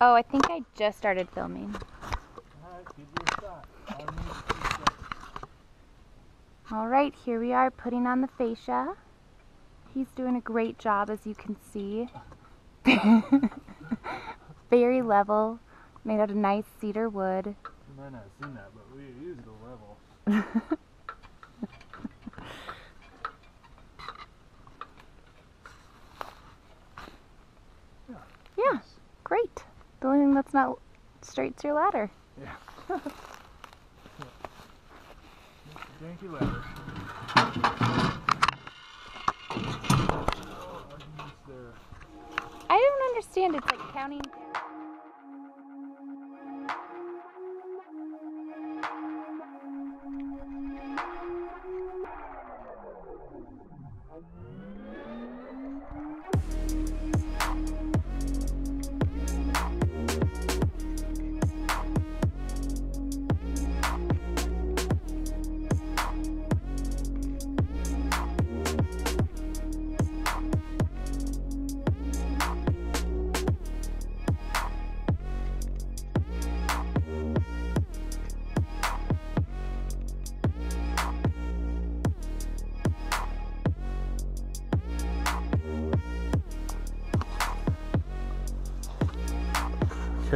Oh, I think I just started filming. Alright, give you a shot. Alright, here we are putting on the fascia. He's doing a great job, as you can see. Very level, made out of nice cedar wood. You might not have seen that, but we used the level. Yeah, great. The only thing that's not straight's your ladder. Yeah. Janky ladder. I don't understand. It's like counting.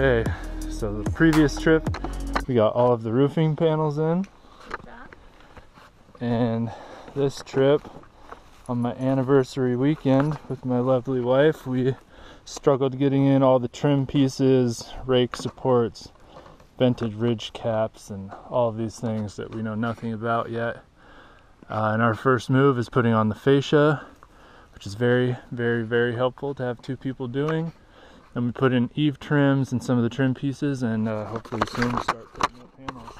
Okay, so the previous trip we got all of the roofing panels in, and this trip on my anniversary weekend with my lovely wife, we struggled getting in all the trim pieces, rake supports, vented ridge caps, and all of these things that we know nothing about yet. And our first move is putting on the fascia, which is very, very, very helpful to have two people doing. And we put in eave trims and some of the trim pieces, and hopefully soon we'll start putting up panels.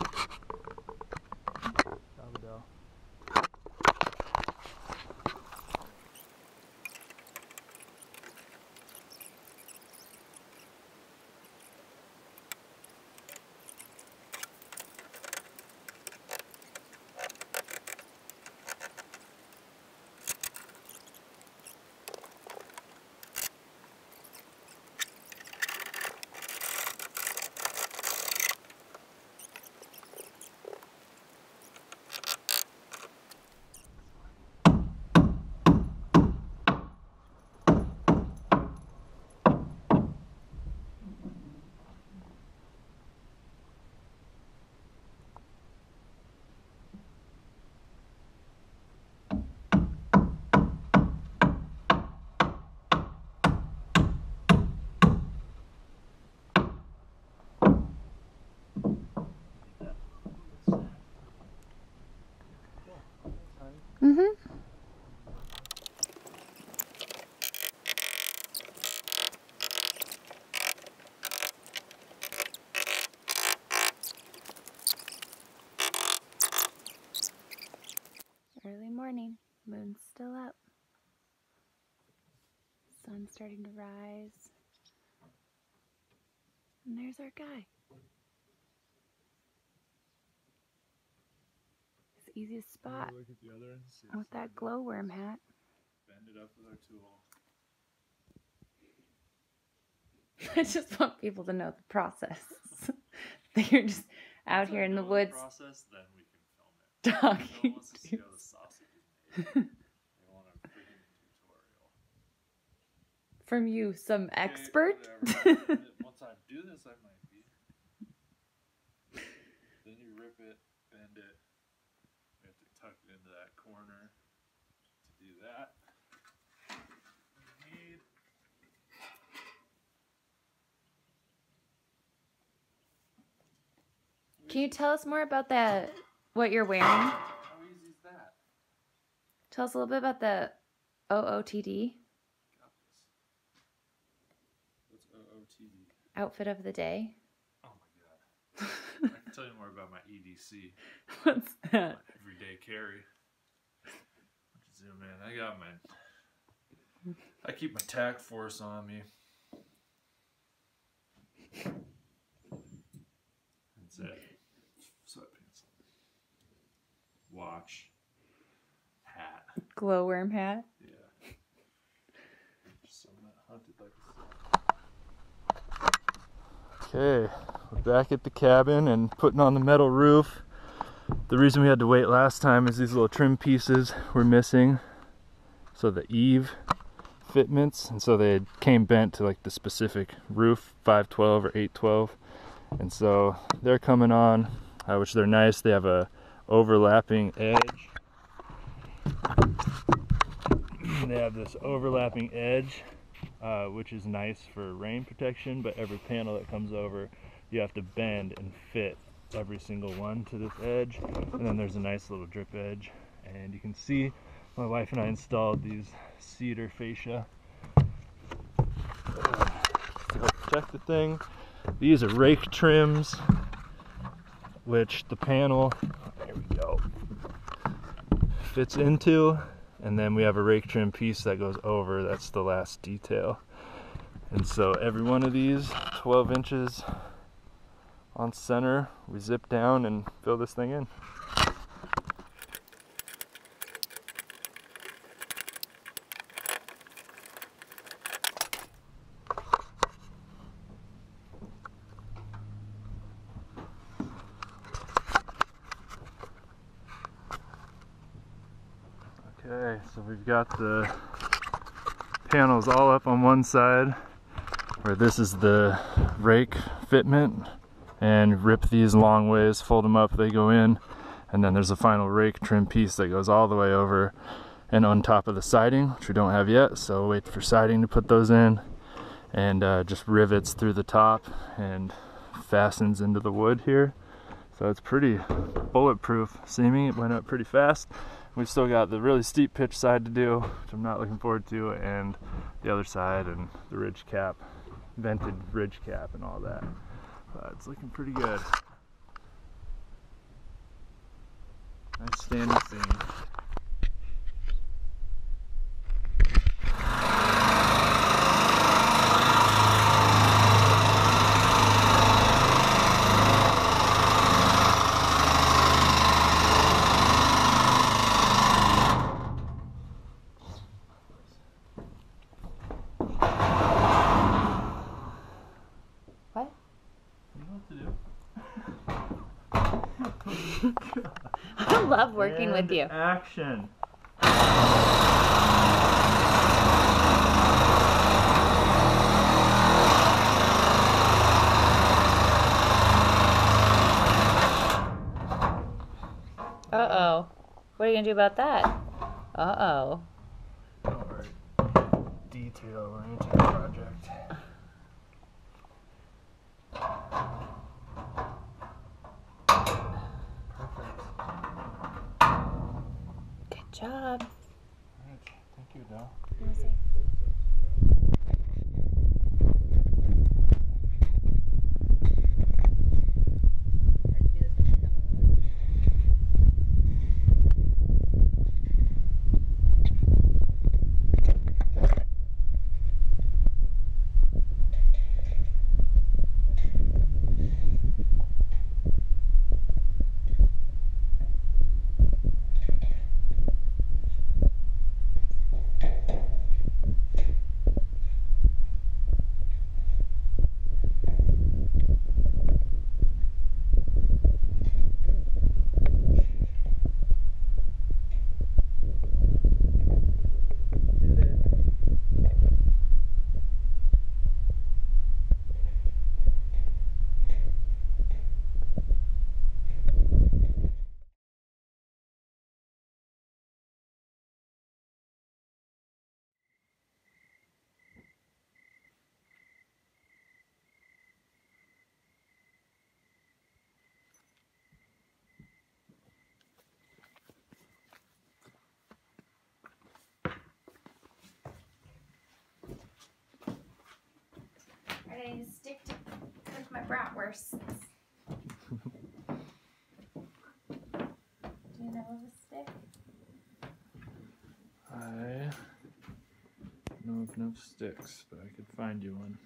Mm-hmm. Early morning, moon's still up. Sun's starting to rise. And there's our guy. His easiest spot. Look at the other end, see with that glowworm hat. Bend it up with our tool. I just want people to know the process. They're just out here in the woods. Process, then we can film it. Talking. No one wants to see how the sausage is made. They want a freaking tutorial. From you, some expert? Once I do this, I might be. Then you rip it, bend it. We have to tuck it into that corner to do that. Can you tell us more about that? What you're wearing? How easy is that? Tell us a little bit about the OOTD. Got this. What's OOTD? Outfit of the day. Oh my god. I can tell you more about my EDC. What's that? My everyday carry. Zoom in. I got my. I keep my tack force on me. That's it. Sweatpants. Watch. Hat. Glowworm hat. Yeah. Just so I'm not hunted like a Okay, we're back at the cabin and putting on the metal roof. The reason we had to wait last time is these little trim pieces were missing. So the eave fitments, and so they came bent to like the specific roof, 512 or 812. And so they're coming on, which they're nice. They have a overlapping edge. They have this overlapping edge, which is nice for rain protection, but every panel that comes over, you have to bend and fit every single one to this edge. And then there's a nice little drip edge. And you can see my wife and I installed these cedar fascia to help protect the thing. These are rake trims, which the panel, there we go, fits into. And then we have a rake trim piece that goes over, that's the last detail. And so every one of these, 12 inches on center, we zip down and fill this thing in. Okay, so we've got the panels all up on one side, where this is the rake fitment, and rip these long ways, fold them up, they go in, and then there's a final rake trim piece that goes all the way over and on top of the siding, which we don't have yet, so we'll wait for siding to put those in, and just rivets through the top and fastens into the wood here. So it's pretty bulletproof seaming. It went up pretty fast. We've still got the really steep pitch side to do, which I'm not looking forward to, and the other side and the ridge cap, vented ridge cap and all that. But it's looking pretty good. Nice standing seam. I love working with you. Action. Uh-oh. What are you gonna do about that? Uh-oh. Alright. Detail-oriented project. Good job. Alright, thank you, Del. You wanna see? I need a stick to cook my bratwursts. Do you know of a stick? I don't know of enough sticks, but I could find you one.